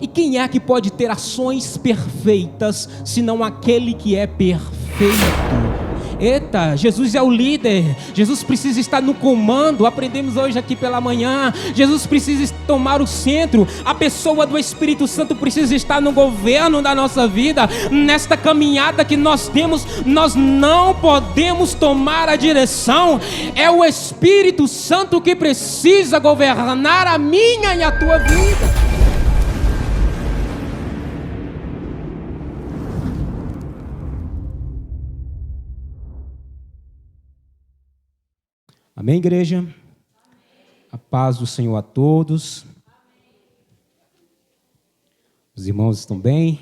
E quem é que pode ter ações perfeitas, senão aquele que é perfeito? Eita, Jesus é o líder, Jesus precisa estar no comando. Aprendemos hoje aqui pela manhã, Jesus precisa tomar o centro. A pessoa do Espírito Santo precisa estar no governo da nossa vida. Nesta caminhada que nós temos, nós não podemos tomar a direção. É o Espírito Santo que precisa governar a minha e a tua vida. Amém, igreja? Amém. A paz do Senhor a todos. Amém. Os irmãos estão bem?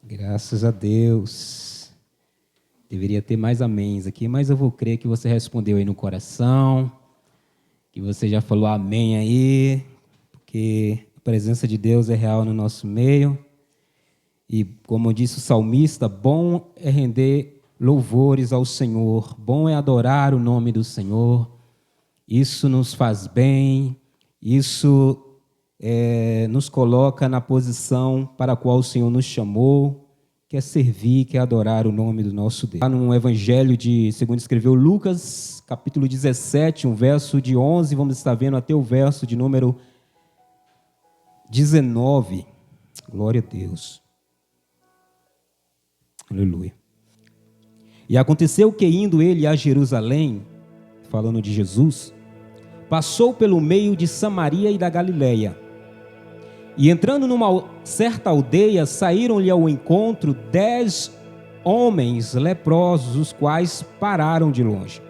Amém. Graças a Deus. Deveria ter mais améns aqui, mas eu vou crer que você respondeu aí no coração, que você já falou amém aí, porque a presença de Deus é real no nosso meio. E como disse o salmista, bom é render louvores ao Senhor, bom é adorar o nome do Senhor, isso nos faz bem, isso nos coloca na posição para a qual o Senhor nos chamou, que é servir, que é adorar o nome do nosso Deus. Lá no Evangelho segundo escreveu Lucas, capítulo 17, um verso de 11, vamos estar vendo até o verso de número 19, glória a Deus, aleluia. E aconteceu que, indo ele a Jerusalém, falando de Jesus, passou pelo meio de Samaria e da Galileia. E entrando numa certa aldeia, saíram-lhe ao encontro 10 homens leprosos, os quais pararam de longe.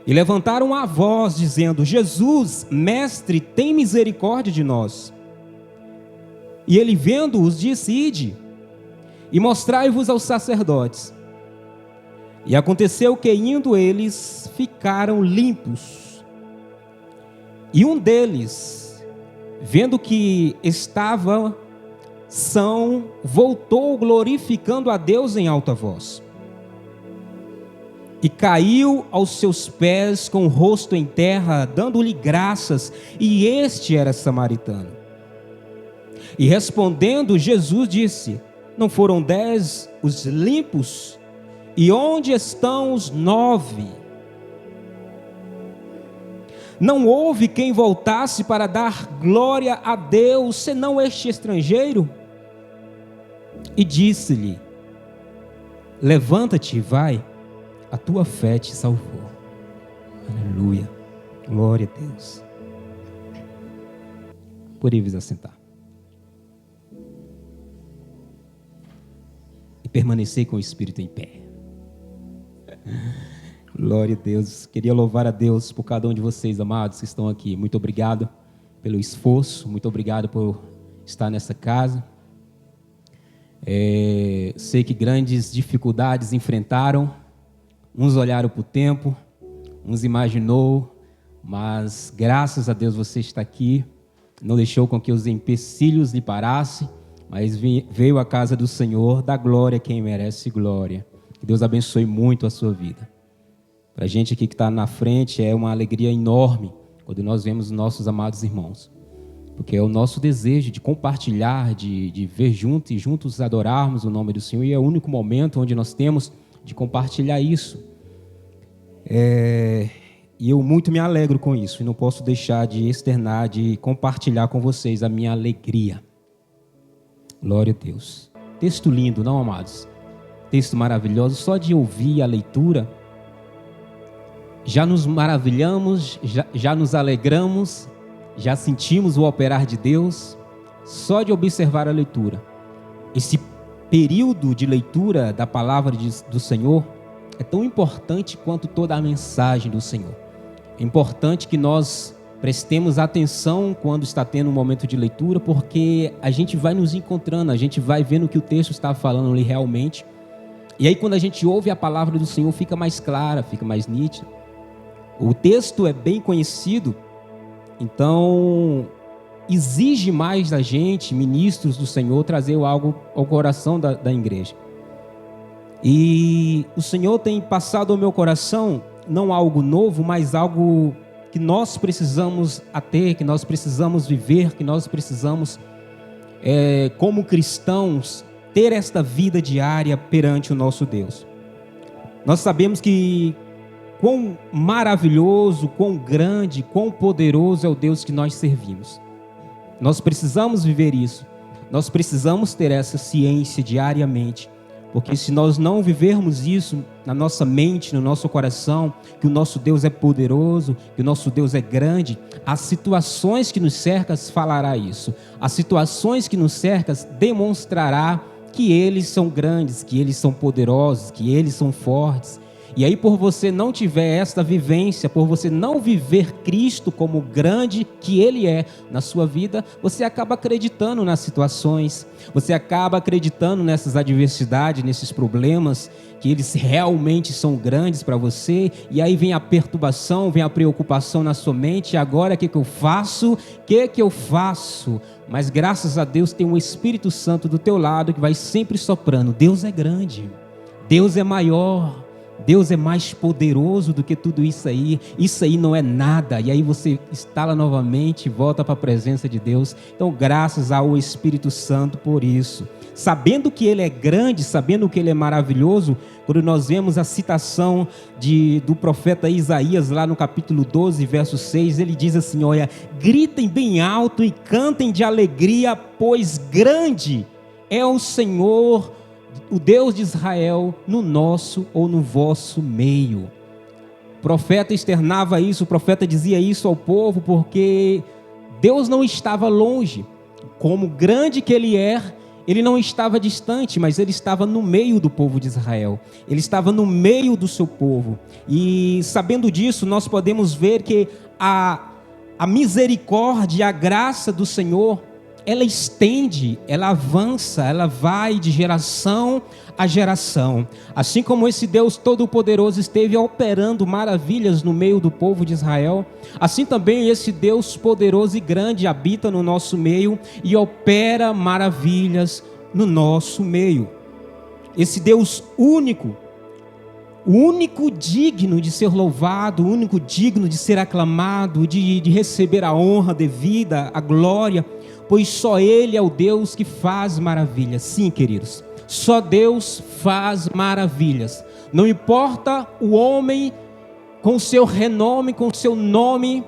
E levantaram a voz, dizendo: Jesus, mestre, tem misericórdia de nós. E ele, vendo-os, disse: Ide, e mostrai-vos aos sacerdotes. E aconteceu que, indo eles, ficaram limpos. E um deles, vendo que estava são, voltou glorificando a Deus em alta voz. E caiu aos seus pés com o rosto em terra, dando-lhe graças, e este era samaritano. E respondendo, Jesus disse: Não foram 10 os limpos? E onde estão os 9? Não houve quem voltasse para dar glória a Deus, senão este estrangeiro? E disse-lhe: Levanta-te e vai, a tua fé te salvou. Aleluia, glória a Deus. Podeis assentar. E permanecer com o Espírito em pé. Glória a Deus. Queria louvar a Deus por cada um de vocês, amados, que estão aqui. Muito obrigado pelo esforço, muito obrigado por estar nessa casa. Sei que grandes dificuldades enfrentaram. Uns olharam para o tempo, uns imaginou, mas graças a Deus você está aqui. Não deixou com que os empecilhos lhe parassem, mas veio à casa do Senhor, dá glória a quem merece glória. Que Deus abençoe muito a sua vida. Para a gente aqui que está na frente, é uma alegria enorme quando nós vemos nossos amados irmãos. Porque é o nosso desejo de compartilhar, de ver juntos e juntos adorarmos o nome do Senhor. E é o único momento onde nós temos de compartilhar isso. E eu muito me alegro com isso. E não posso deixar de externar, de compartilhar com vocês a minha alegria. Glória a Deus. Texto lindo, não, amados? Texto maravilhoso. Só de ouvir a leitura, já nos maravilhamos, já nos alegramos, já sentimos o operar de Deus, só de observar a leitura. Esse período de leitura da palavra do Senhor é tão importante quanto toda a mensagem do Senhor. É importante que nós prestemos atenção quando está tendo um momento de leitura, porque a gente vai nos encontrando, a gente vai vendo o que o texto está falando ali realmente. E aí quando a gente ouve a palavra do Senhor, fica mais clara, fica mais nítida. O texto é bem conhecido, então exige mais da gente, ministros do Senhor, trazer algo ao coração da igreja. E o Senhor tem passado ao meu coração, não algo novo, mas algo que nós precisamos ter, que nós precisamos viver, que nós precisamos, como cristãos, ter esta vida diária perante o nosso Deus. Nós sabemos que quão maravilhoso, quão grande, quão poderoso é o Deus que nós servimos. Nós precisamos viver isso. Nós precisamos ter essa ciência diariamente. Porque se nós não vivermos isso na nossa mente, no nosso coração, que o nosso Deus é poderoso, que o nosso Deus é grande, as situações que nos cercam falará isso. As situações que nos cercam demonstrará que eles são grandes, que eles são poderosos, que eles são fortes. E aí, por você não tiver esta vivência, por você não viver Cristo como grande que Ele é na sua vida, você acaba acreditando nas situações, você acaba acreditando nessas adversidades, nesses problemas, que eles realmente são grandes para você, e aí vem a perturbação, vem a preocupação na sua mente. E agora o que eu faço? O que eu faço? Mas graças a Deus tem um Espírito Santo do teu lado que vai sempre soprando. Deus é grande, Deus é maior, Deus é mais poderoso do que tudo isso aí não é nada. E aí você instala novamente, volta para a presença de Deus. Então, graças ao Espírito Santo por isso. Sabendo que Ele é grande, sabendo que Ele é maravilhoso, quando nós vemos a citação do profeta Isaías, lá no capítulo 12, verso 6, ele diz assim, olha, gritem bem alto e cantem de alegria, pois grande é o Senhor, o Deus de Israel, no nosso ou no vosso meio. O profeta externava isso, o profeta dizia isso ao povo, porque Deus não estava longe. Como grande que Ele é, Ele não estava distante, mas Ele estava no meio do povo de Israel. Ele estava no meio do seu povo. E sabendo disso, nós podemos ver que a misericórdia, a graça do Senhor, ela estende, ela avança, ela vai de geração a geração. Assim como esse Deus Todo-Poderoso esteve operando maravilhas no meio do povo de Israel, assim também esse Deus poderoso e grande habita no nosso meio e opera maravilhas no nosso meio. Esse Deus único, o único digno de ser louvado, o único digno de ser aclamado, de receber a honra devida, a glória, pois só Ele é o Deus que faz maravilhas. Sim, queridos, só Deus faz maravilhas. Não importa o homem com seu renome, com seu nome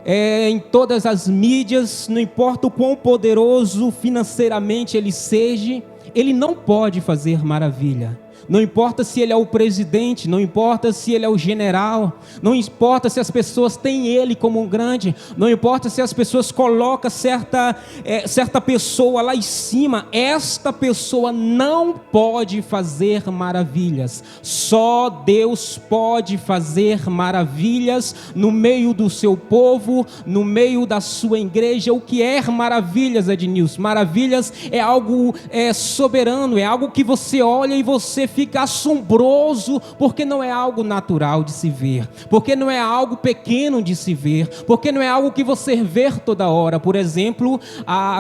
em todas as mídias, não importa o quão poderoso financeiramente ele seja, ele não pode fazer maravilha. Não importa se ele é o presidente, não importa se ele é o general, não importa se as pessoas têm ele como um grande, não importa se as pessoas colocam certa pessoa lá em cima, esta pessoa não pode fazer maravilhas. Só Deus pode fazer maravilhas no meio do seu povo, no meio da sua igreja. O que é maravilhas, Ednilson? Maravilhas é algo soberano, é algo que você olha e você fica assombroso, porque não é algo natural de se ver, porque não é algo pequeno de se ver, porque não é algo que você vê toda hora. Por exemplo,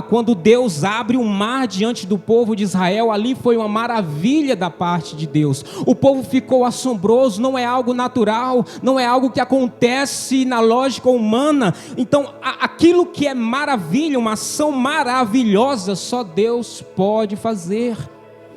quando Deus abre o mar diante do povo de Israel, ali foi uma maravilha da parte de Deus. O povo ficou assombroso, não é algo natural, não é algo que acontece na lógica humana. Então, aquilo que é maravilha, uma ação maravilhosa, só Deus pode fazer.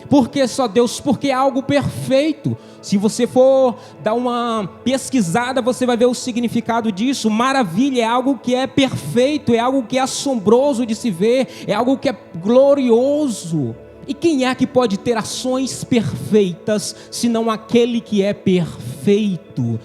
Por que só Deus? Porque é algo perfeito. Se você for dar uma pesquisada, você vai ver o significado disso. Maravilha é algo que é perfeito, é algo que é assombroso de se ver, é algo que é glorioso. E quem é que pode ter ações perfeitas, senão aquele que é perfeito?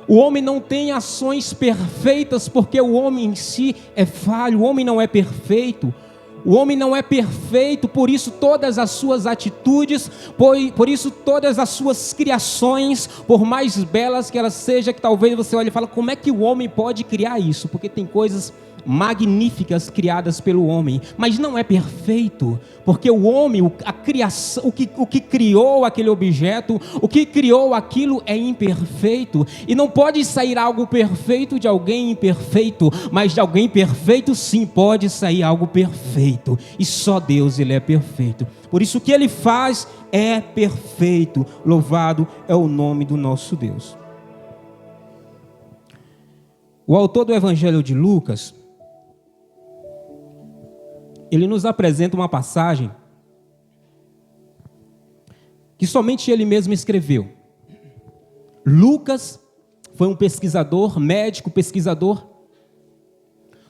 O homem não tem ações perfeitas porque o homem em si é falho, o homem não é perfeito. O homem não é perfeito, por isso todas as suas atitudes, por isso todas as suas criações, por mais belas que elas sejam, que talvez você olhe e fale, como é que o homem pode criar isso? Porque tem coisas magníficas criadas pelo homem, mas não é perfeito, porque o homem, a criação, o que criou aquele objeto, o que criou aquilo é imperfeito, e não pode sair algo perfeito de alguém imperfeito, mas de alguém perfeito sim pode sair algo perfeito, e só Deus, Ele é perfeito. Por isso o que Ele faz é perfeito. Louvado é o nome do nosso Deus. O autor do Evangelho de Lucas, ele nos apresenta uma passagem que somente ele mesmo escreveu. Lucas foi um pesquisador, médico, pesquisador.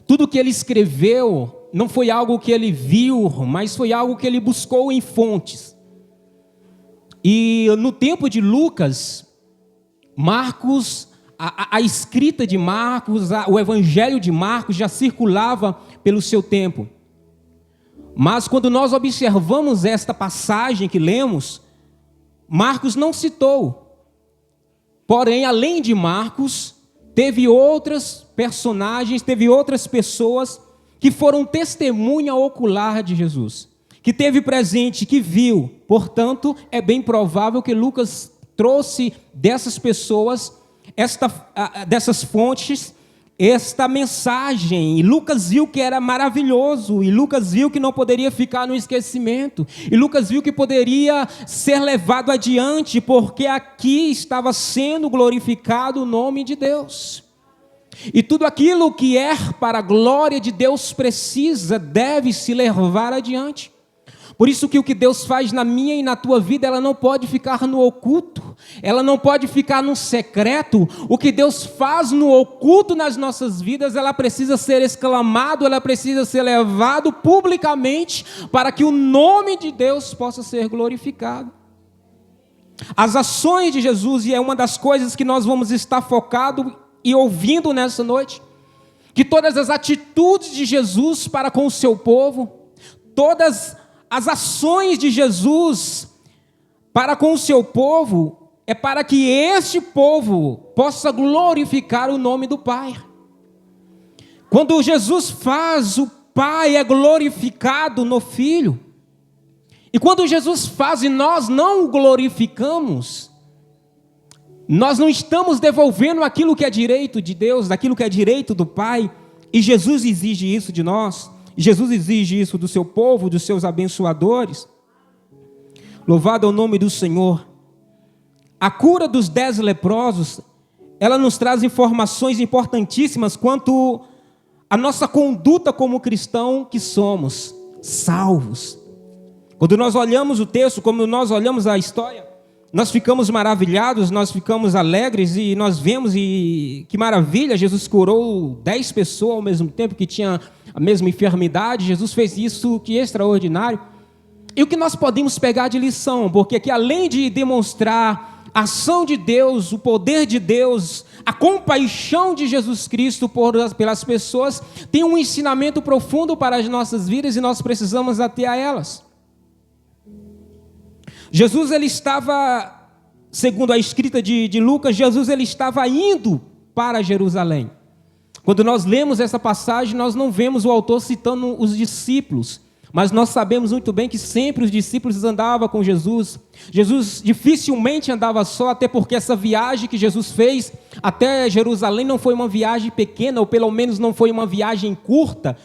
Tudo que ele escreveu não foi algo que ele viu, mas foi algo que ele buscou em fontes. E no tempo de Lucas, Marcos, a escrita de Marcos, o Evangelho de Marcos já circulava pelo seu tempo. Mas quando nós observamos esta passagem que lemos, Marcos não citou. Porém, além de Marcos, teve outras personagens, teve outras pessoas que foram testemunha ocular de Jesus, que teve presente, que viu. Portanto, é bem provável que Lucas trouxe dessas pessoas, dessas fontes, esta mensagem. E Lucas viu que era maravilhoso, e Lucas viu que não poderia ficar no esquecimento, e Lucas viu que poderia ser levado adiante, porque aqui estava sendo glorificado o nome de Deus. E tudo aquilo que é para a glória de Deus deve se levar adiante. Por isso que o que Deus faz na minha e na tua vida, ela não pode ficar no oculto, ela não pode ficar no secreto. O que Deus faz no oculto nas nossas vidas, ela precisa ser exclamado, ela precisa ser levado publicamente, para que o nome de Deus possa ser glorificado. As ações de Jesus, e é uma das coisas que nós vamos estar focado e ouvindo nessa noite, que todas as atitudes de Jesus para com o seu povo, todas as ações de Jesus para com o seu povo, é para que este povo possa glorificar o nome do Pai. Quando Jesus faz, o Pai é glorificado no Filho. E quando Jesus faz e nós não o glorificamos, nós não estamos devolvendo aquilo que é direito de Deus, aquilo que é direito do Pai. E Jesus exige isso de nós. Jesus exige isso do seu povo, dos seus abençoadores. Louvado é o nome do Senhor. A cura dos 10 leprosos, ela nos traz informações importantíssimas quanto à nossa conduta como cristão que somos, salvos. Quando nós olhamos o texto, como nós olhamos a história, nós ficamos maravilhados, nós ficamos alegres e nós vemos, e que maravilha, Jesus curou 10 pessoas ao mesmo tempo que tinham a mesma enfermidade. Jesus fez isso, que extraordinário. E o que nós podemos pegar de lição? Porque aqui, além de demonstrar a ação de Deus, o poder de Deus, a compaixão de Jesus Cristo pelas pessoas, tem um ensinamento profundo para as nossas vidas e nós precisamos ater a elas. Jesus, ele estava, segundo a escrita de Lucas, Jesus, ele estava indo para Jerusalém. Quando nós lemos essa passagem, nós não vemos o autor citando os discípulos, mas nós sabemos muito bem que sempre os discípulos andavam com Jesus. Jesus dificilmente andava só, até porque essa viagem que Jesus fez até Jerusalém não foi uma viagem pequena, ou pelo menos não foi uma viagem curta.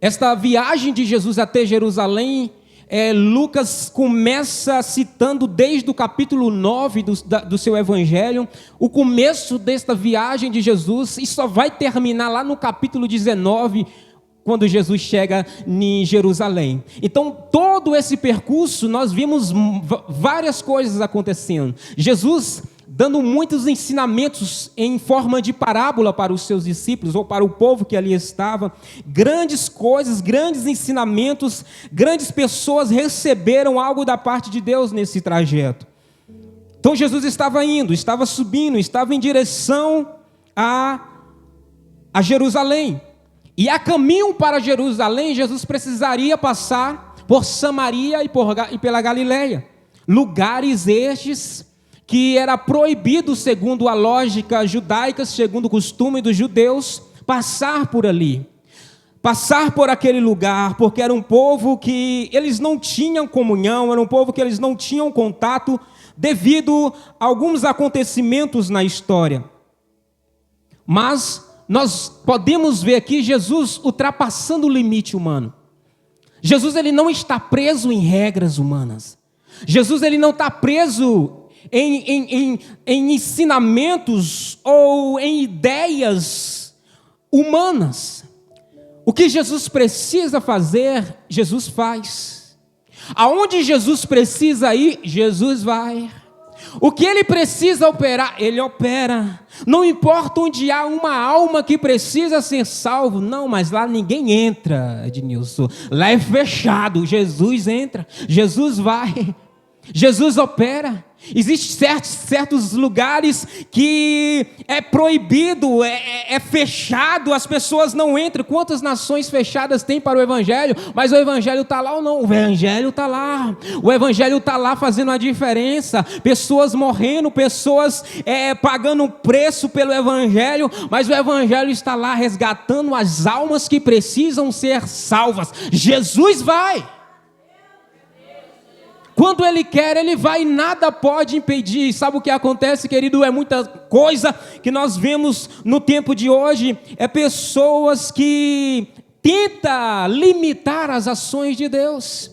Esta viagem de Jesus até Jerusalém, Lucas começa citando desde o capítulo 9 do seu evangelho, o começo desta viagem de Jesus, e só vai terminar lá no capítulo 19, quando Jesus chega em Jerusalém. Então, todo esse percurso, nós vimos várias coisas acontecendo. Jesus dando muitos ensinamentos em forma de parábola para os seus discípulos, ou para o povo que ali estava. Grandes coisas, grandes ensinamentos, grandes pessoas receberam algo da parte de Deus nesse trajeto. Então Jesus estava indo, estava subindo, estava em direção a Jerusalém. E a caminho para Jerusalém, Jesus precisaria passar por Samaria e pela Galileia. Lugares estes que era proibido, segundo a lógica judaica, segundo o costume dos judeus, passar por ali, passar por aquele lugar, porque era um povo que eles não tinham comunhão, era um povo que eles não tinham contato, devido a alguns acontecimentos na história. Mas nós podemos ver aqui Jesus ultrapassando o limite humano. Jesus, ele não está preso em regras humanas. Jesus, ele não está preso em ensinamentos ou em ideias humanas. O que Jesus precisa fazer, Jesus faz. Aonde Jesus precisa ir, Jesus vai. O que ele precisa operar, ele opera. Não importa onde há uma alma que precisa ser salvo, não, mas lá ninguém entra, Ednilson. Lá é fechado, Jesus entra, Jesus vai, Jesus opera. Existem certos lugares que é proibido, é fechado, as pessoas não entram. Quantas nações fechadas tem para o Evangelho? Mas o Evangelho está lá ou não? O Evangelho está lá. O Evangelho está lá fazendo a diferença. Pessoas morrendo, pessoas pagando preço pelo Evangelho, mas o Evangelho está lá resgatando as almas que precisam ser salvas. Jesus vai. Quando Ele quer, Ele vai e nada pode impedir. Sabe o que acontece, querido? É muita coisa que nós vemos no tempo de hoje. É pessoas que tentam limitar as ações de Deus.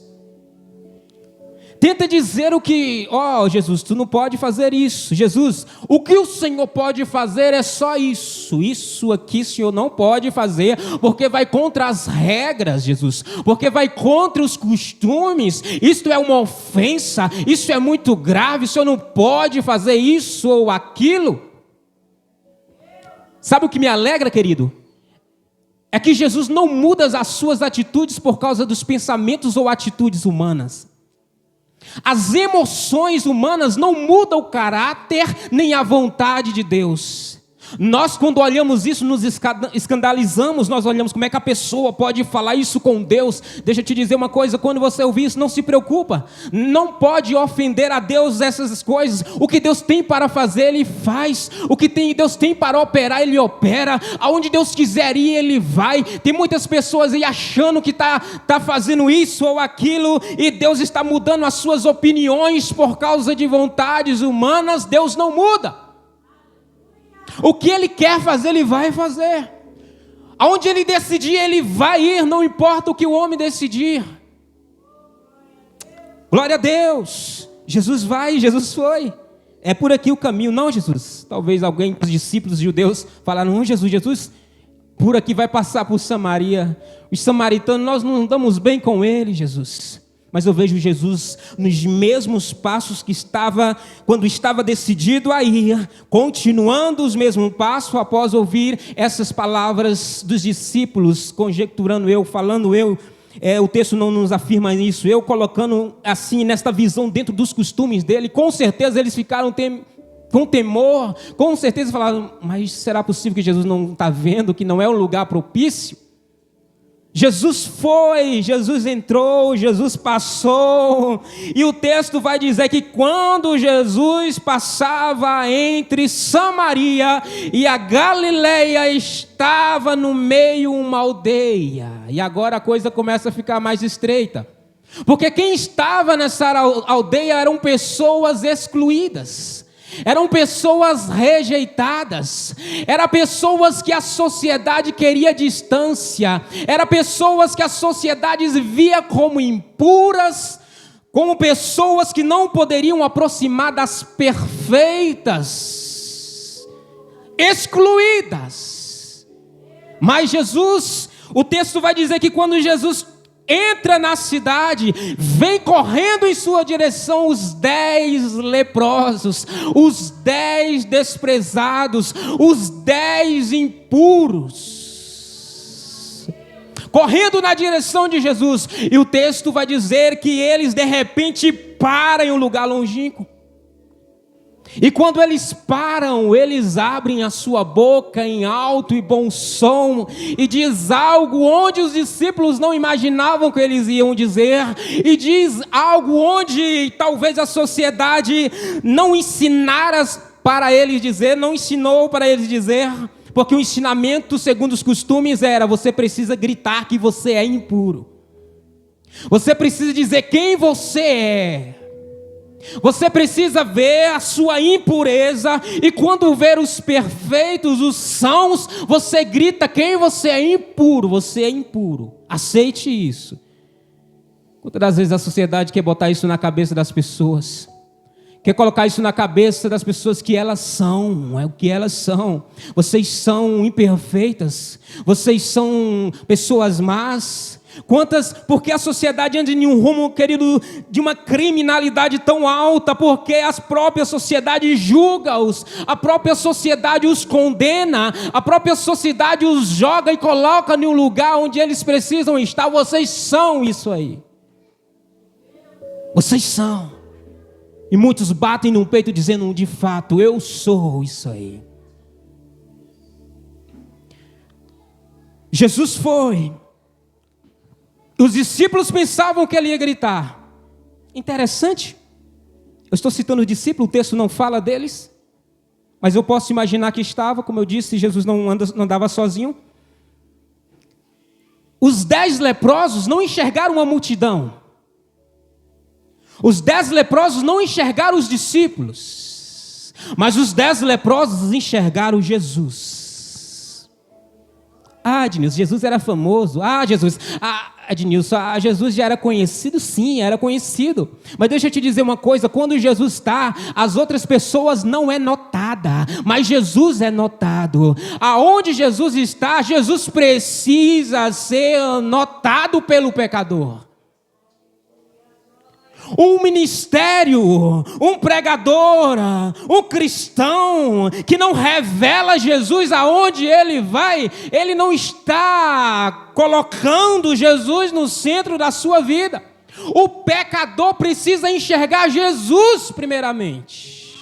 Tenta dizer o que, Jesus, tu não pode fazer isso. Jesus, o que o Senhor pode fazer é só isso. Isso aqui o Senhor não pode fazer, porque vai contra as regras, Jesus. Porque vai contra os costumes. Isso é uma ofensa, isso é muito grave. O Senhor não pode fazer isso ou aquilo. Sabe o que me alegra, querido? É que Jesus não muda as suas atitudes por causa dos pensamentos ou atitudes humanas. As emoções humanas não mudam o caráter nem a vontade de Deus. Nós, quando olhamos isso, nos escandalizamos. Nós olhamos como é que a pessoa pode falar isso com Deus. Deixa eu te dizer uma coisa, quando você ouvir isso, não se preocupa. Não pode ofender a Deus essas coisas. O que Deus tem para fazer, Ele faz. O que Deus tem para operar, Ele opera. Aonde Deus quiser ir, Ele vai. Tem muitas pessoas aí achando que está fazendo isso ou aquilo, e Deus está mudando as suas opiniões por causa de vontades humanas. Deus não muda. O que Ele quer fazer, Ele vai fazer. Aonde Ele decidir, Ele vai ir. Não importa o que o homem decidir. Glória a Deus. Jesus vai, Jesus foi. É por aqui o caminho. Não, Jesus. Talvez alguém, os discípulos judeus, falaram, não, Jesus, por aqui vai passar por Samaria. Os samaritanos, nós não andamos bem com ele, Jesus. Mas eu vejo Jesus nos mesmos passos que estava, quando estava decidido a ir, continuando os mesmos passos após ouvir essas palavras dos discípulos, conjecturando eu, falando eu. O texto não nos afirma isso, eu colocando assim nesta visão dentro dos costumes dele. Com certeza eles ficaram com temor, com certeza falaram, mas será possível que Jesus não está vendo que não é um lugar propício? Jesus foi, Jesus entrou, Jesus passou, e o texto vai dizer que quando Jesus passava entre Samaria e a Galileia, estava no meio uma aldeia, e agora a coisa começa a ficar mais estreita, porque quem estava nessa aldeia eram pessoas excluídas, eram pessoas rejeitadas, eram pessoas que a sociedade queria distância, eram pessoas que a sociedade via como impuras, como pessoas que não poderiam aproximar das perfeitas, excluídas. Mas Jesus, o texto vai dizer que quando Jesus entra na cidade, vem correndo em sua direção os 10 leprosos, os 10 desprezados, os 10 impuros, correndo na direção de Jesus, e o texto vai dizer que eles de repente param em um lugar longínquo. E quando eles param, eles abrem a sua boca em alto e bom som e diz algo onde os discípulos não imaginavam que eles iam dizer, e diz algo onde talvez a sociedade não ensinara para eles dizer, não ensinou para eles dizer, porque o ensinamento segundo os costumes era, você precisa gritar que você é impuro, você precisa dizer quem você é, você precisa ver a sua impureza, e quando ver os perfeitos, os sãos, você grita quem você é impuro, aceite isso. Quantas das vezes a sociedade quer botar isso na cabeça das pessoas, quer colocar isso na cabeça das pessoas que elas são, é o que elas são. Vocês são imperfeitas, vocês são pessoas más. Porque a sociedade anda em um rumo, querido, de uma criminalidade tão alta, porque a própria sociedade julga-os, a própria sociedade os condena, a própria sociedade os joga e coloca em um lugar onde eles precisam estar. Vocês são isso aí. Vocês são. E muitos batem no peito dizendo, de fato, eu sou isso aí. Jesus foi. Os discípulos pensavam que ele ia gritar. Interessante. Eu estou citando os discípulos, o texto não fala deles. Mas eu posso imaginar que estava, como eu disse, Jesus não andava sozinho. Os 10 leprosos não enxergaram a multidão. Os 10 leprosos não enxergaram os discípulos. Mas os 10 leprosos enxergaram Jesus. Ednilson, Jesus era famoso. Ednilson, Jesus já era conhecido? Sim, era conhecido. Mas deixa eu te dizer uma coisa, quando Jesus está, as outras pessoas não é notada, mas Jesus é notado. Aonde Jesus está, Jesus precisa ser notado pelo pecador. Um ministério, um pregador, um cristão que não revela Jesus aonde ele vai, ele não está colocando Jesus no centro da sua vida. O pecador precisa enxergar Jesus primeiramente.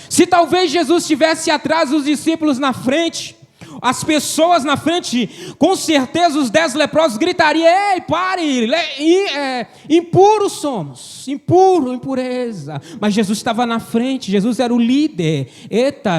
Se talvez Jesus estivesse atrás, os discípulos na frente, as pessoas na frente, com certeza os 10 leprosos gritariam, ei, pare, impuros somos, impureza. Mas Jesus estava na frente, Jesus era o líder.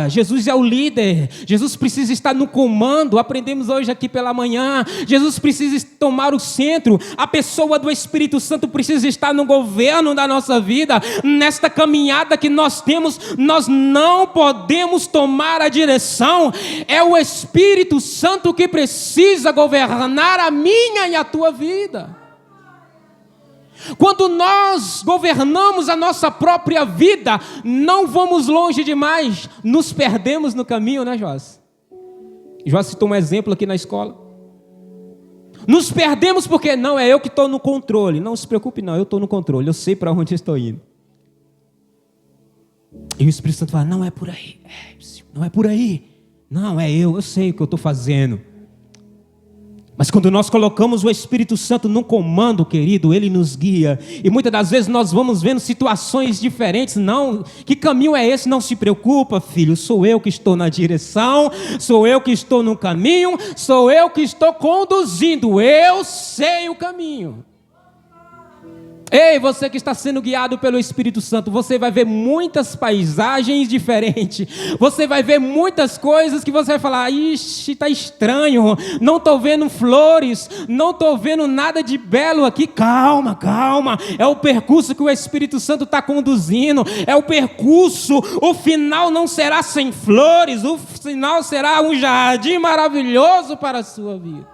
Jesus é o líder, Jesus precisa estar no comando. Aprendemos hoje aqui pela manhã, Jesus precisa tomar o centro. A pessoa do Espírito Santo precisa estar no governo da nossa vida. Nesta caminhada que nós temos, nós não podemos tomar a direção. É o Espírito Santo que precisa governar a minha e a tua vida. Quando nós governamos a nossa própria vida, não vamos longe demais, nos perdemos no caminho, né, Joás? Joás citou um exemplo aqui na escola. Nos perdemos porque não é eu que estou no controle. Não se preocupe não, eu estou no controle, eu sei para onde estou indo. E o Espírito Santo fala, não é por aí, não é por aí. Não, é eu sei o que eu estou fazendo. Mas quando nós colocamos o Espírito Santo no comando, querido, ele nos guia. E muitas das vezes nós vamos vendo situações diferentes. Não, que caminho é esse? Não se preocupa, filho, sou eu que estou na direção, sou eu que estou no caminho, sou eu que estou conduzindo, eu sei o caminho. Ei, você que está sendo guiado pelo Espírito Santo, você vai ver muitas paisagens diferentes, você vai ver muitas coisas que você vai falar, ixi, está estranho, não estou vendo flores, não estou vendo nada de belo aqui. Calma, é o percurso que o Espírito Santo está conduzindo, é o percurso, o final não será sem flores, o final será um jardim maravilhoso para a sua vida.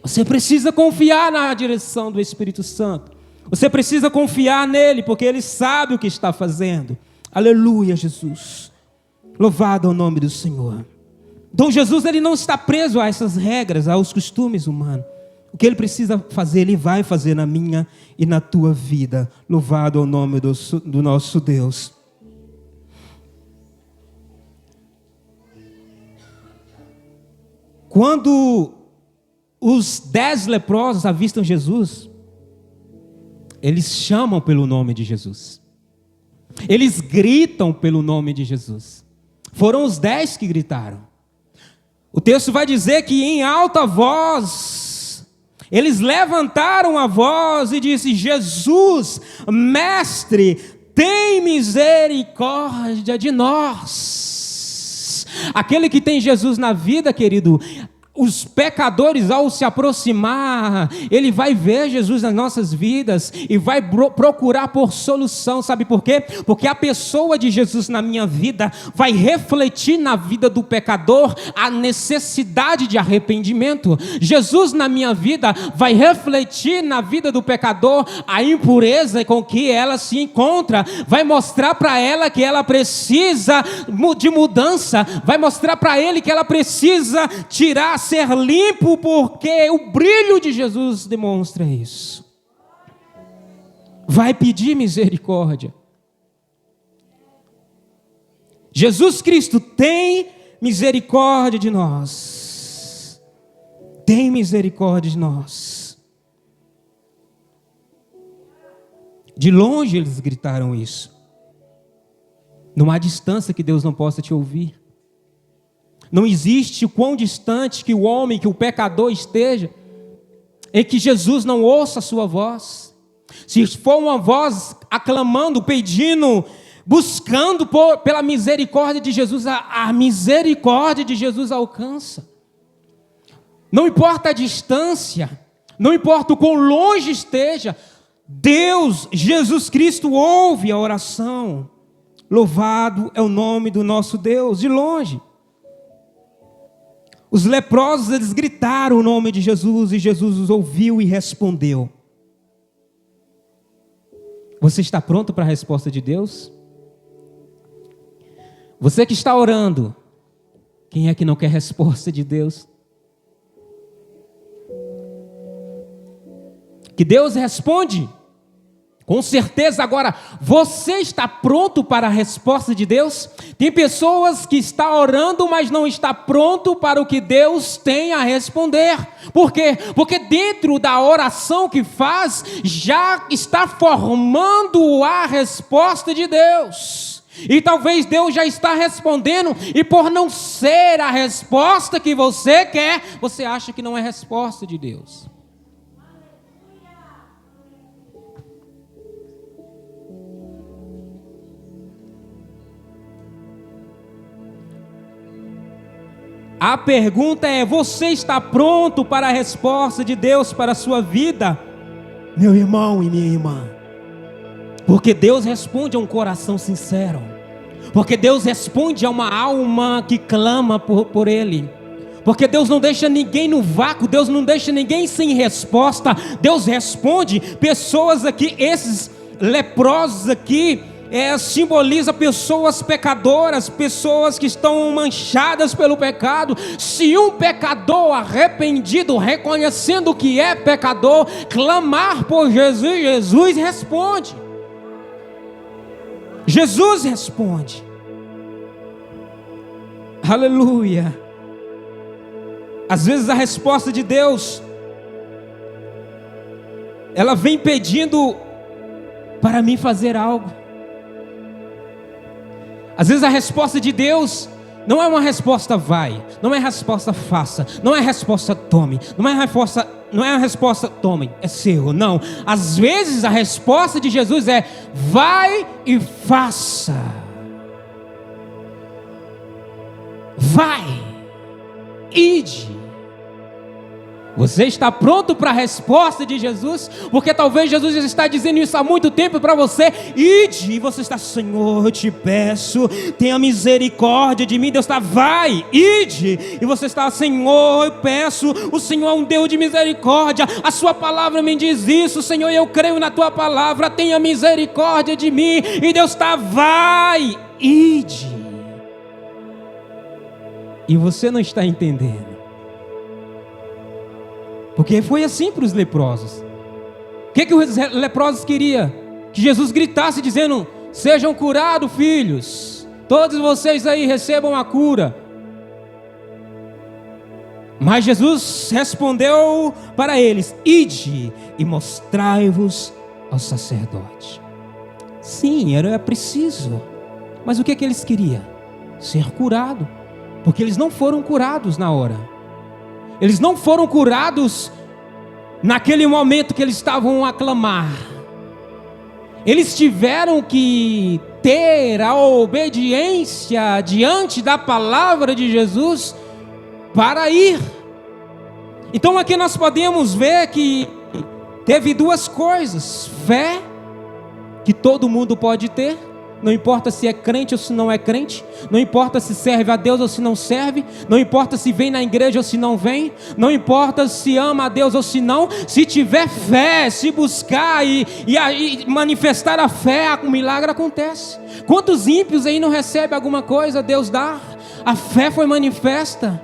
Você precisa confiar na direção do Espírito Santo. Você precisa confiar nele, porque ele sabe o que está fazendo. Aleluia, Jesus. Louvado é o nome do Senhor. Então Jesus, ele não está preso a essas regras, aos costumes humanos. O que ele precisa fazer, ele vai fazer na minha e na tua vida. Louvado é o nome do nosso Deus. Quando os 10 leprosos avistam Jesus, eles chamam pelo nome de Jesus. Eles gritam pelo nome de Jesus. Foram os 10 que gritaram. O texto vai dizer que em alta voz, eles levantaram a voz e disse: Jesus, mestre, tem misericórdia de nós. Aquele que tem Jesus na vida, querido, Os pecadores, ao se aproximar, ele vai ver Jesus nas nossas vidas e vai procurar por solução. Sabe por quê? Porque a pessoa de Jesus na minha vida vai refletir na vida do pecador a necessidade de arrependimento. Jesus na minha vida vai refletir na vida do pecador a impureza com que ela se encontra. Vai mostrar para ela que ela precisa de mudança. Vai mostrar para ele que ela precisa ser limpo, porque o brilho de Jesus demonstra isso. Vai pedir misericórdia. Jesus Cristo tem misericórdia de nós. Tem misericórdia de nós. De longe eles gritaram isso. Não há distância que Deus não possa te ouvir. Não existe o quão distante que o homem, que o pecador esteja, e que Jesus não ouça a sua voz. Se for uma voz aclamando, pedindo, buscando pela misericórdia de Jesus, a misericórdia de Jesus alcança. Não importa a distância, não importa o quão longe esteja, Deus, Jesus Cristo, ouve a oração. Louvado é o nome do nosso Deus, de longe. Os leprosos, eles gritaram o nome de Jesus e Jesus os ouviu e respondeu. Você está pronto para a resposta de Deus? Você que está orando, quem é que não quer resposta de Deus? Que Deus responde. Com certeza. Agora, você está pronto para a resposta de Deus? Tem pessoas que estão orando, mas não está pronto para o que Deus tem a responder. Por quê? Porque dentro da oração que faz, já está formando a resposta de Deus. E talvez Deus já está respondendo, e por não ser a resposta que você quer, você acha que não é resposta de Deus. A pergunta é: você está pronto para a resposta de Deus para a sua vida, meu irmão e minha irmã? Porque Deus responde a um coração sincero. Porque Deus responde a uma alma que clama por Ele. Porque Deus não deixa ninguém no vácuo. Deus não deixa ninguém sem resposta. Deus responde. Pessoas aqui, esses leprosos aqui, simboliza pessoas pecadoras, pessoas que estão manchadas pelo pecado. Se um pecador arrependido, reconhecendo que é pecador, clamar por Jesus, Jesus responde. Jesus responde. Aleluia. Às vezes a resposta de Deus, ela vem pedindo para mim fazer algo. Às vezes a resposta de Deus não é uma resposta vai, não é resposta faça, não é resposta tome, não é uma resposta tome, é seu, não. Às vezes a resposta de Jesus é vai e faça. Vai, ide. Você está pronto para a resposta de Jesus? Porque talvez Jesus já está dizendo isso há muito tempo para você. Ide, e você está: Senhor, eu te peço, tenha misericórdia de mim. Deus está: vai, ide. E você está: Senhor, eu peço, o Senhor é um Deus de misericórdia, a sua palavra me diz isso, Senhor, eu creio na tua palavra, tenha misericórdia de mim. E Deus está: vai, ide. E você não está entendendo. Porque foi assim para os leprosos. O que os leprosos queriam? Que Jesus gritasse dizendo: sejam curados, filhos. Todos vocês aí recebam a cura. Mas Jesus respondeu para eles: ide e mostrai-vos ao sacerdote. Sim, era preciso. Mas o que eles queriam? Ser curado. Porque eles não foram curados na hora. Eles não foram curados naquele momento que eles estavam a clamar. Eles tiveram que ter a obediência diante da palavra de Jesus para ir Então aqui nós podemos ver que teve duas coisas: fé, que todo mundo pode ter, não importa se é crente ou se não é crente, não importa se serve a Deus ou se não serve, não importa se vem na igreja ou se não vem, não importa se ama a Deus ou se não, se tiver fé, se buscar e manifestar a fé, o milagre acontece. Quantos ímpios aí não recebem alguma coisa, Deus dá? A fé foi manifesta.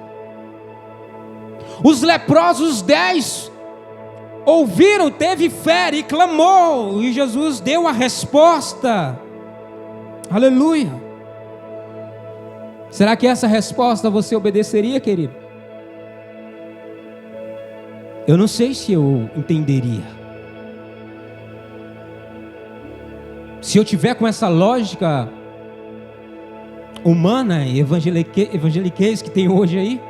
Os leprosos 10 ouviram, teve fé e clamou, e Jesus deu a resposta. Aleluia. Será que essa resposta você obedeceria, querido? Eu não sei se eu entenderia. Se eu tiver com essa lógica humana e evangeliquez que tem hoje aí,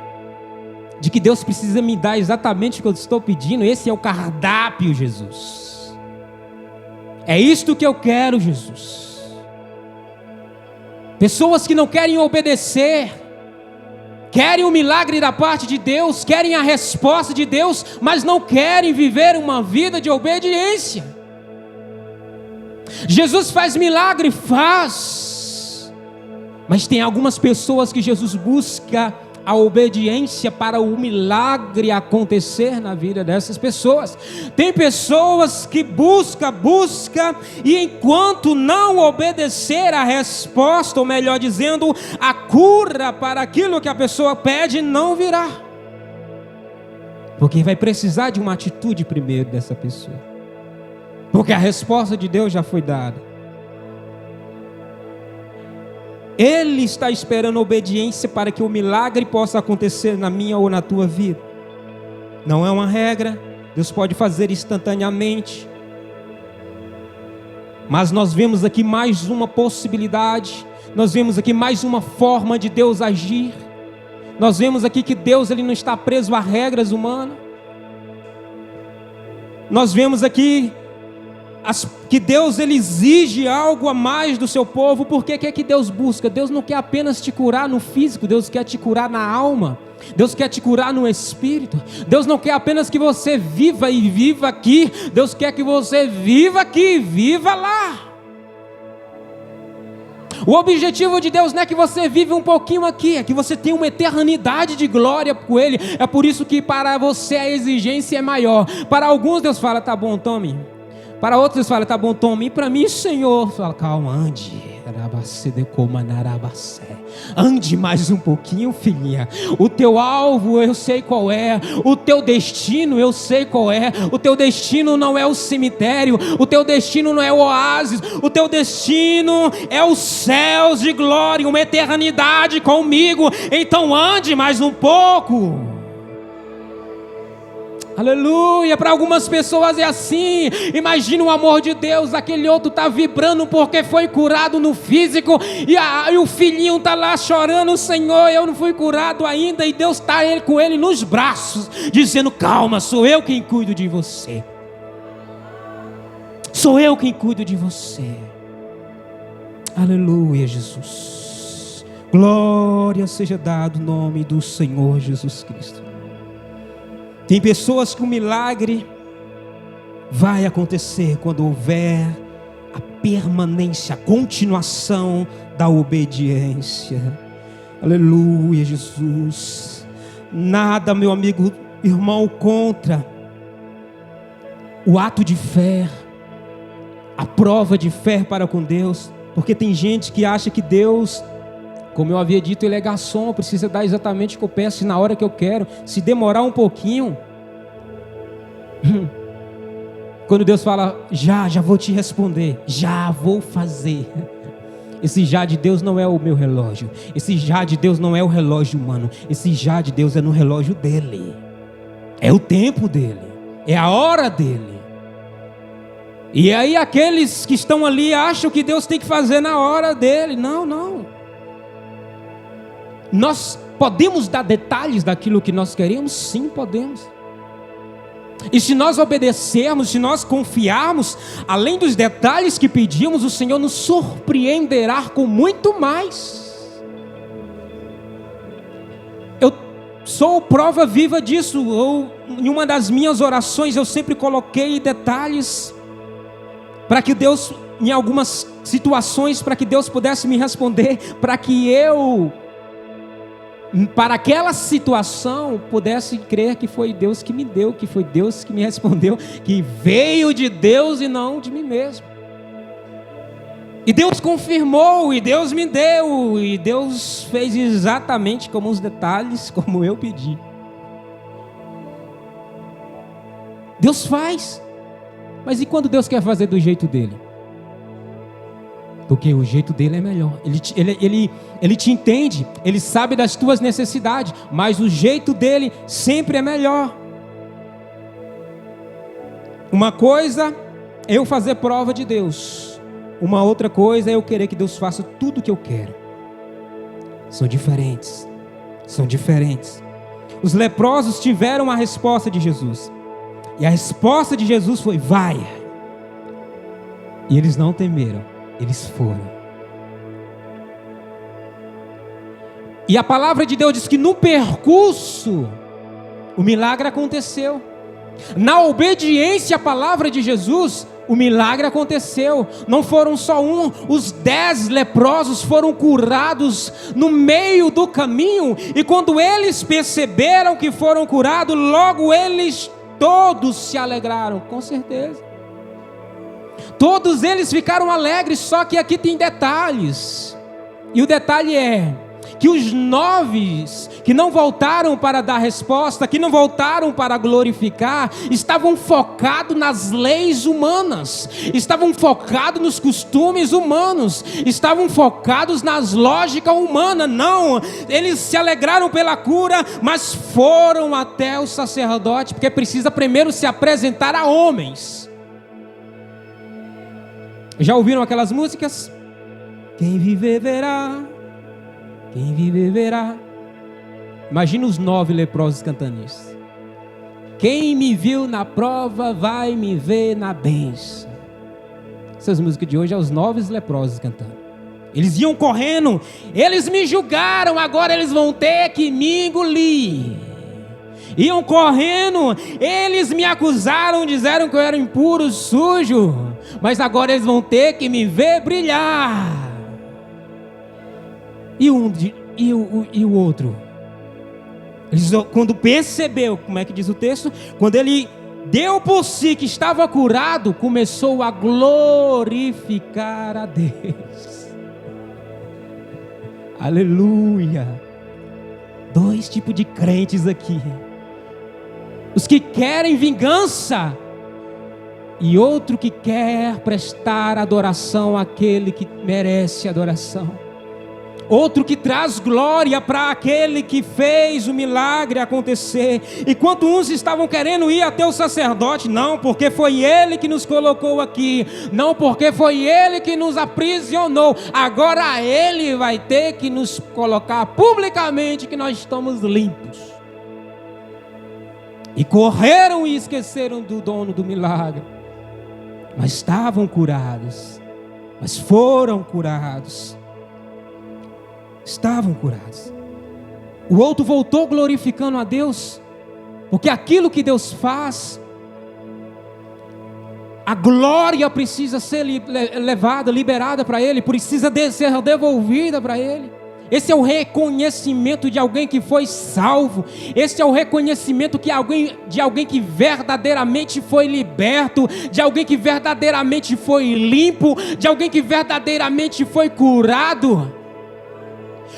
de que Deus precisa me dar exatamente o que eu estou pedindo, esse é o cardápio, Jesus. É isto que eu quero, Jesus. Pessoas que não querem obedecer, querem o milagre da parte de Deus, querem a resposta de Deus, mas não querem viver uma vida de obediência. Jesus faz milagre, faz, mas tem algumas pessoas que Jesus busca a obediência para o milagre acontecer na vida dessas pessoas. Tem pessoas que busca e enquanto não obedecer a resposta, ou melhor dizendo, a cura para aquilo que a pessoa pede, não virá, porque vai precisar de uma atitude primeiro dessa pessoa, porque a resposta de Deus já foi dada. Ele está esperando obediência para que o milagre possa acontecer na minha ou na tua vida. Não é uma regra, Deus pode fazer instantaneamente. Mas nós vemos aqui mais uma possibilidade, nós vemos aqui mais uma forma de Deus agir. Nós vemos aqui que Deus ele não está preso a regras humanas. Nós vemos aqui que Deus ele exige algo a mais do seu povo. Porque que é que Deus busca? Deus não quer apenas te curar no físico, Deus quer te curar na alma, Deus quer te curar no espírito. Deus não quer apenas que você viva e viva aqui, Deus quer que você viva aqui e viva lá. O objetivo de Deus não é que você vive um pouquinho aqui, é que você tenha uma eternidade de glória com Ele. É por isso que para você a exigência é maior. Para alguns Deus fala, tá bom, tome. Para outros Deus fala, tá bom, tome. E para mim, Senhor, fala, calma, ande. Ande mais um pouquinho, filhinha. O teu alvo eu sei qual é, o teu destino eu sei qual é. O teu destino não é o cemitério, o teu destino não é o oásis, o teu destino é os céus de glória, uma eternidade comigo. Então ande mais um pouco. Aleluia. Para algumas pessoas é assim. Imagina o amor de Deus. Aquele outro está vibrando porque foi curado no físico, e o filhinho está lá chorando, Senhor, eu não fui curado ainda. E Deus está com ele nos braços, dizendo, calma, sou eu quem cuido de você. Sou eu quem cuido de você. Aleluia, Jesus. Glória seja dado o nome do Senhor Jesus Cristo. Tem pessoas que o milagre vai acontecer quando houver a permanência, a continuação da obediência. Aleluia, Jesus. Nada, meu amigo, irmão, contra o ato de fé, a prova de fé para com Deus. Porque tem gente que acha que Deus, como eu havia dito, ele é garçom, precisa dar exatamente o que eu peço e na hora que eu quero. Se demorar um pouquinho, quando Deus fala, já vou te responder, já vou fazer. Esse já de Deus não é o meu relógio, esse já de Deus não é o relógio humano, esse já de Deus é no relógio dele, é o tempo dele, é a hora dele. E aí aqueles que estão ali acham que Deus tem que fazer na hora dele. Não. Nós podemos dar detalhes daquilo que nós queremos? Sim, podemos. E se nós obedecermos, se nós confiarmos, além dos detalhes que pedimos, o Senhor nos surpreenderá com muito mais. Eu sou prova viva disso. Em uma das minhas orações eu sempre coloquei detalhes para que Deus, em algumas situações, para que Deus pudesse me responder, para que eu, para aquela situação, pudesse crer que foi Deus que me deu, que foi Deus que me respondeu, que veio de Deus e não de mim mesmo. E Deus confirmou, e Deus me deu, e Deus fez exatamente como os detalhes, como eu pedi. Deus faz, mas e quando Deus quer fazer do jeito dele? Porque o jeito dele é melhor. Ele te entende, ele sabe das tuas necessidades, mas o jeito dele sempre é melhor. Uma coisa é eu fazer prova de Deus. Uma outra coisa é eu querer que Deus faça tudo o que eu quero. São diferentes. São diferentes. Os leprosos tiveram a resposta de Jesus. E a resposta de Jesus foi: vai. E eles não temeram. Eles foram. E a palavra de Deus diz que no percurso o milagre aconteceu. Na obediência à palavra de Jesus, o milagre aconteceu. Não foram só os 10 leprosos foram curados no meio do caminho. E quando eles perceberam que foram curados, logo eles todos se alegraram, com certeza. Todos eles ficaram alegres, só que aqui tem detalhes. E o detalhe é que os 9 que não voltaram para dar resposta, que não voltaram para glorificar, estavam focados nas leis humanas, estavam focados nos costumes humanos, estavam focados nas lógicas humanas. Não, eles se alegraram pela cura, mas foram até o sacerdote, porque precisa primeiro se apresentar a homens. Já ouviram aquelas músicas? Quem viver verá, quem viver verá. Imagina os 9 leprosos cantando isso. Quem me viu na prova vai me ver na bênção. Essas músicas de hoje é os 9 leprosos cantando. Eles iam correndo, eles me julgaram, agora eles vão ter que me engolir. Iam correndo, eles me acusaram, disseram que eu era impuro, sujo, mas agora eles vão ter que me ver brilhar. E o outro? Eles, quando percebeu, como é que diz o texto? Quando ele deu por si que estava curado, começou a glorificar a Deus. Aleluia. 2 tipos de crentes aqui. Os que querem vingança e outro que quer prestar adoração àquele que merece adoração. Outro que traz glória para aquele que fez o milagre acontecer. Enquanto uns estavam querendo ir até o sacerdote, não, porque foi ele que nos colocou aqui, não, porque foi ele que nos aprisionou, agora ele vai ter que nos colocar publicamente que nós estamos limpos. E correram e esqueceram do dono do milagre, mas estavam curados, mas foram curados. Estavam curados. O outro voltou glorificando a Deus, porque aquilo que Deus faz, a glória precisa ser levada, liberada para Ele, precisa ser devolvida para Ele. Esse é o reconhecimento de alguém que foi salvo. Esse é o reconhecimento de alguém que verdadeiramente foi liberto, de alguém que verdadeiramente foi limpo, de alguém que verdadeiramente foi curado.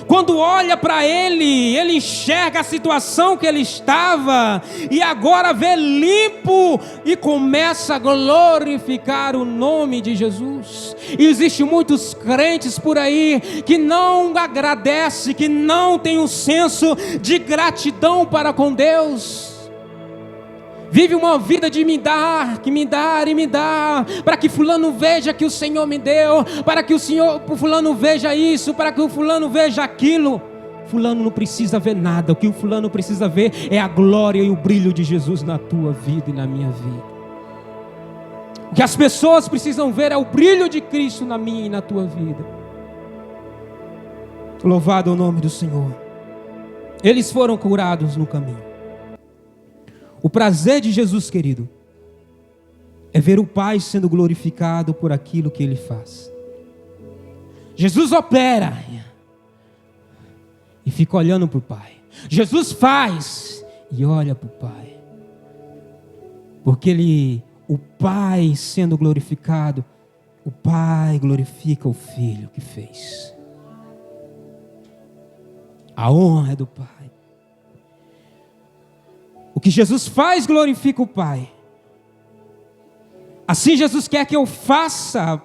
Quando olha para ele, ele enxerga a situação que ele estava e agora vê limpo e começa a glorificar o nome de Jesus. E existem muitos crentes por aí que não agradecem, que não têm um senso de gratidão para com Deus. Vive uma vida de me dar, que me dar e me dar, para que fulano veja que o Senhor me deu, para que o fulano veja isso, para que o fulano veja aquilo. Fulano não precisa ver nada, o que o fulano precisa ver é a glória e o brilho de Jesus na tua vida e na minha vida. O que as pessoas precisam ver é o brilho de Cristo na minha e na tua vida. Louvado é o nome do Senhor. Eles foram curados no caminho. O prazer de Jesus, querido, é ver o Pai sendo glorificado por aquilo que Ele faz. Jesus opera e fica olhando para o Pai. Jesus faz e olha para o Pai. Porque o Pai sendo glorificado, o Pai glorifica o Filho que fez. A honra é do Pai. O que Jesus faz glorifica o Pai. Assim Jesus quer que eu faça,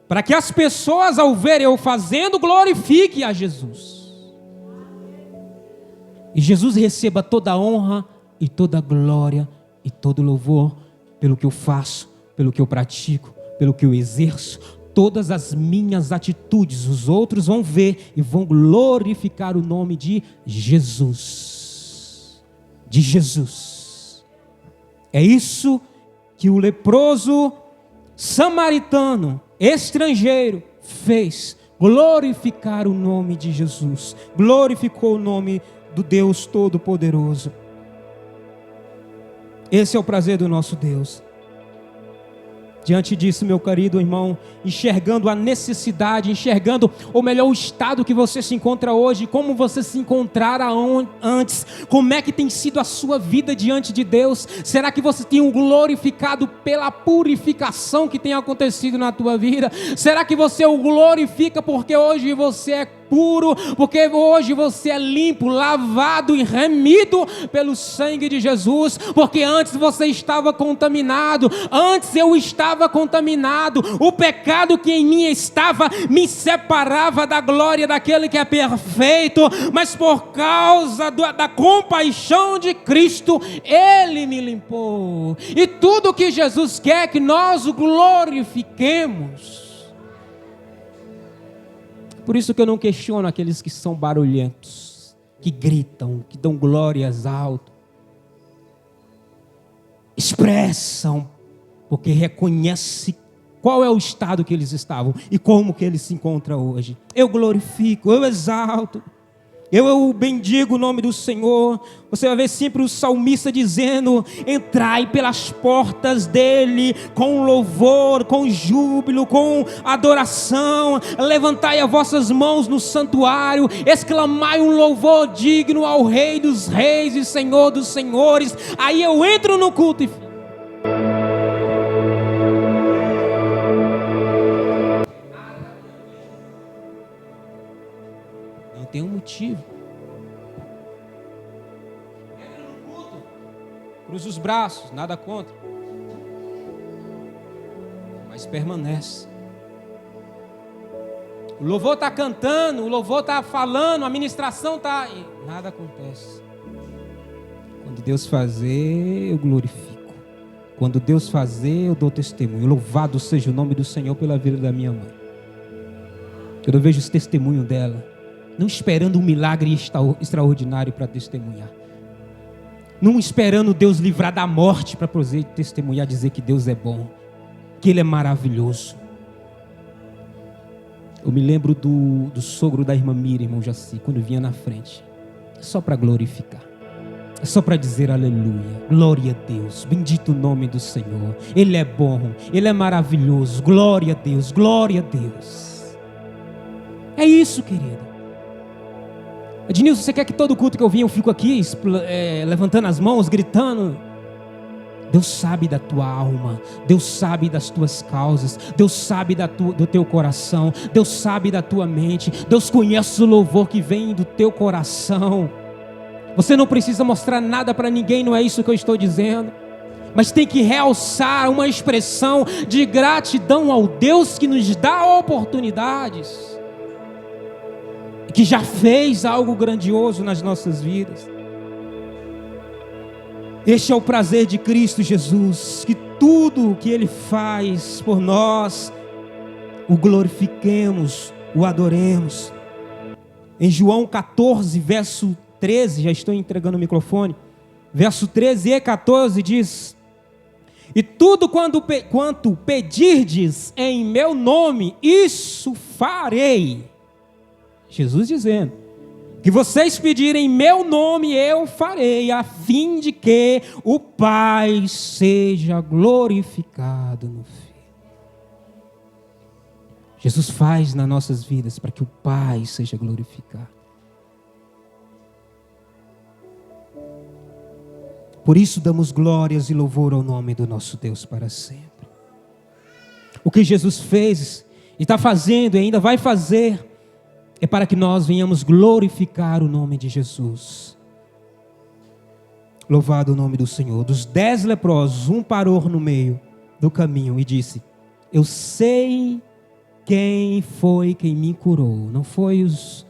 para que as pessoas ao verem eu fazendo, glorifiquem a Jesus. E Jesus receba toda a honra e toda a glória e todo o louvor pelo que eu faço, pelo que eu pratico, pelo que eu exerço. Todas as minhas atitudes, os outros vão ver e vão glorificar o nome de Jesus. De Jesus. É isso que o leproso samaritano, estrangeiro, fez. Glorificar o nome de Jesus. Glorificou o nome do Deus Todo-Poderoso. Esse é o prazer do nosso Deus. Diante disso, meu querido irmão, enxergando a necessidade, enxergando, ou melhor, o estado que você se encontra hoje, como você se encontrara antes, como é que tem sido a sua vida diante de Deus? Será que você tem o glorificado pela purificação que tem acontecido na tua vida? Será que você o glorifica porque hoje você é puro, porque hoje você é limpo, lavado e remido pelo sangue de Jesus? Porque antes você estava contaminado, antes eu estava contaminado, o pecado que em mim estava me separava da glória daquele que é perfeito, mas por causa da compaixão de Cristo, Ele me limpou. E tudo que Jesus quer é que nós o glorifiquemos. Por isso que eu não questiono aqueles que são barulhentos, que gritam, que dão glórias alto, expressam, porque reconhece qual é o estado que eles estavam e como que eles se encontram hoje. Eu glorifico, eu exalto, eu bendigo o nome do Senhor. Você vai ver sempre o salmista dizendo: entrai pelas portas dele com louvor, com júbilo, com adoração, levantai as vossas mãos no santuário, exclamai um louvor digno ao Rei dos Reis e Senhor dos Senhores. Aí eu entro no culto e não tem um motivo. Entra no culto, cruza os braços, nada contra, mas permanece. O louvor está cantando, o louvor está falando, a ministração está... nada acontece. Quando Deus fazer, eu glorifico. Quando Deus fazer, eu dou testemunho. Louvado seja o nome do Senhor pela vida da minha mãe. Eu vejo esse testemunho dela, não esperando um milagre extraordinário para testemunhar, não esperando Deus livrar da morte para poder testemunhar, dizer que Deus é bom, que Ele é maravilhoso. Eu me lembro do sogro da irmã Miriam, irmão Jaci, quando vinha na frente, é só para glorificar, é só para dizer aleluia, glória a Deus, bendito o nome do Senhor, Ele é bom, Ele é maravilhoso, glória a Deus, glória a Deus. É isso, querido. Ednilson, você quer que todo culto que eu venho eu fico aqui levantando as mãos, gritando? Deus sabe da tua alma, Deus sabe das tuas causas, Deus sabe do teu coração, Deus sabe da tua mente, Deus conhece o louvor que vem do teu coração. Você não precisa mostrar nada para ninguém, não é isso que eu estou dizendo, mas tem que realçar uma expressão de gratidão ao Deus que nos dá oportunidades, que já fez algo grandioso nas nossas vidas. Este é o prazer de Cristo Jesus, que tudo o que Ele faz por nós, o glorifiquemos, o adoremos. Em João 14, verso 13, já estou entregando o microfone, verso 13 e 14 diz: e tudo quanto pedirdes em meu nome, isso farei. Jesus dizendo: que vocês pedirem em meu nome, eu farei, a fim de que o Pai seja glorificado no Filho. Jesus faz nas nossas vidas para que o Pai seja glorificado. Por isso damos glórias e louvor ao nome do nosso Deus para sempre. O que Jesus fez e está fazendo e ainda vai fazer é para que nós venhamos glorificar o nome de Jesus. Louvado o nome do Senhor. Dos 10 leprosos, um parou no meio do caminho e disse: eu sei quem foi quem me curou. Não foi os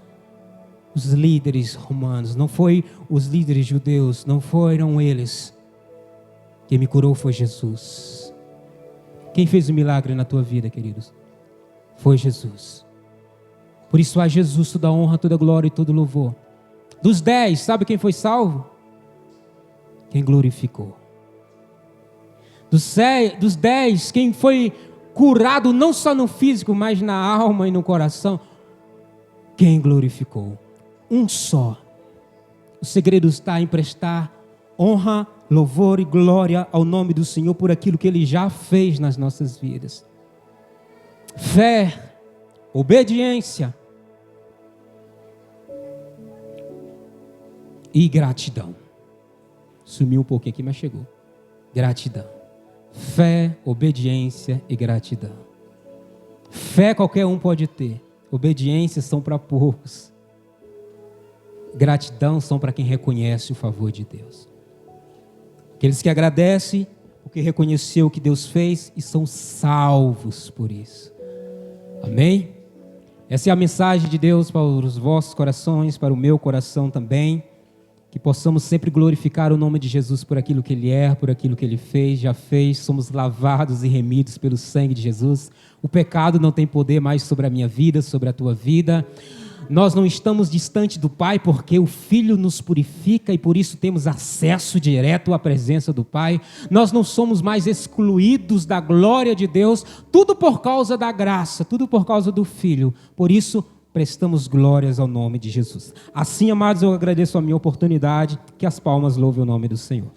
líderes romanos, não foi os líderes judeus, não foram eles. Quem me curou foi Jesus. Quem fez o milagre na tua vida, queridos? Foi Jesus. Por isso a Jesus toda honra, toda glória e todo louvor. Dos 10, sabe quem foi salvo? Quem glorificou. Dos 10, quem foi curado não só no físico, mas na alma e no coração? Quem glorificou? Um só. O segredo está em prestar honra, louvor e glória ao nome do Senhor por aquilo que Ele já fez nas nossas vidas. Fé, obediência e gratidão. Sumiu um pouquinho aqui, mas chegou. Gratidão. Fé, obediência e gratidão. Fé qualquer um pode ter. Obediência são para poucos. Gratidão são para quem reconhece o favor de Deus. Aqueles que agradecem porque reconheceu o que Deus fez e são salvos por isso. Amém? Essa é a mensagem de Deus para os vossos corações, para o meu coração também. Que possamos sempre glorificar o nome de Jesus por aquilo que Ele é, por aquilo que Ele fez, já fez. Somos lavados e remidos pelo sangue de Jesus. O pecado não tem poder mais sobre a minha vida, sobre a tua vida. Nós não estamos distante do Pai porque o Filho nos purifica e por isso temos acesso direto à presença do Pai. Nós não somos mais excluídos da glória de Deus, tudo por causa da graça, tudo por causa do Filho. Por isso, prestamos glórias ao nome de Jesus. Assim, amados, eu agradeço a minha oportunidade, que as palmas louvem o nome do Senhor.